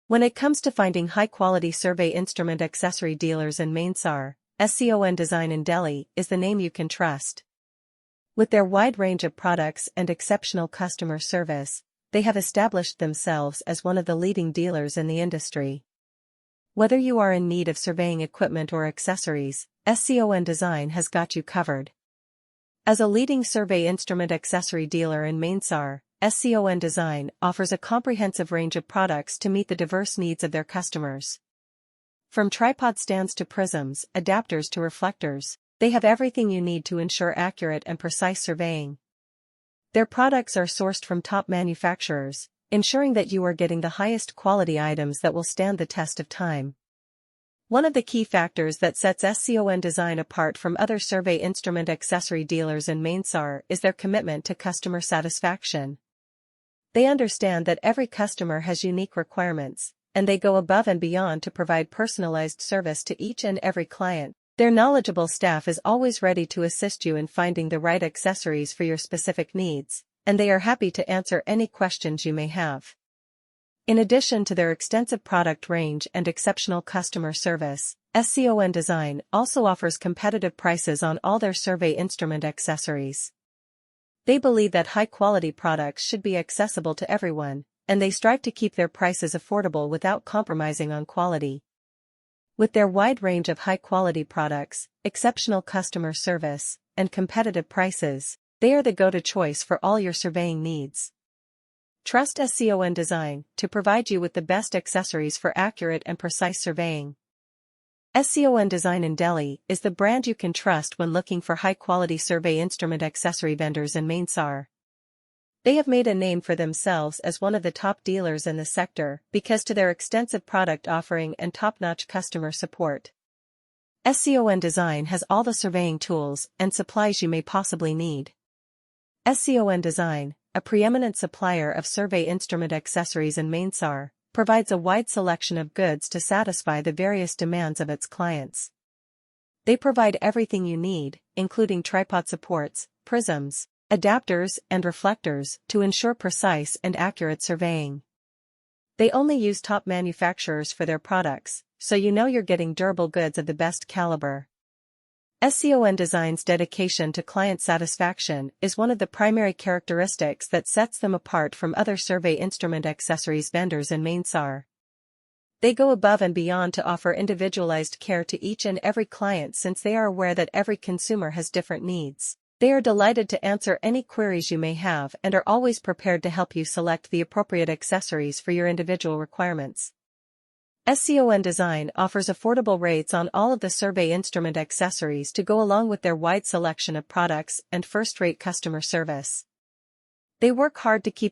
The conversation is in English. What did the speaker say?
When it comes to finding high-quality survey instrument accessory dealers in Manesar, SCON Design in Delhi is the name you can trust. With their wide range of products and exceptional customer service, they have established themselves as one of the leading dealers in the industry. Whether you are in need of surveying equipment or accessories, SCON Design has got you covered. As a leading survey instrument accessory dealer in Manesar, SCON Design offers a comprehensive range of products to meet the diverse needs of their customers. From tripod stands to prisms, adapters to reflectors, they have everything you need to ensure accurate and precise surveying. Their products are sourced from top manufacturers, ensuring that you are getting the highest quality items that will stand the test of time. One of the key factors that sets SCON Design apart from other survey instrument accessory dealers in Manesar is their commitment to customer satisfaction. They understand that every customer has unique requirements, and they go above and beyond to provide personalized service to each and every client. Their knowledgeable staff is always ready to assist you in finding the right accessories for your specific needs, and they are happy to answer any questions you may have. In addition to their extensive product range and exceptional customer service, SCON Design also offers competitive prices on all their survey instrument accessories. They believe that high-quality products should be accessible to everyone, and they strive to keep their prices affordable without compromising on quality. With their wide range of high-quality products, exceptional customer service, and competitive prices, they are the go-to choice for all your surveying needs. Trust SCON Design to provide you with the best accessories for accurate and precise surveying. SCON Design in Delhi is the brand you can trust when looking for high-quality survey instrument accessory vendors in Manesar. They have made a name for themselves as one of the top dealers in the sector because to their extensive product offering and top-notch customer support. SCON Design has all the surveying tools and supplies you may possibly need. SCON Design, a preeminent supplier of survey instrument accessories in Manesar, provides a wide selection of goods to satisfy the various demands of its clients. They provide everything you need, including tripod supports, prisms, adapters, and reflectors, to ensure precise and accurate surveying. They only use top manufacturers for their products, so you know you're getting durable goods of the best caliber. SCON Design's dedication to client satisfaction is one of the primary characteristics that sets them apart from other survey instrument accessories vendors in Manesar. They go above and beyond to offer individualized care to each and every client since they are aware that every consumer has different needs. They are delighted to answer any queries you may have and are always prepared to help you select the appropriate accessories for your individual requirements. SCON Design offers affordable rates on all of the survey instrument accessories to go along with their wide selection of products and first-rate customer service. They work hard to keep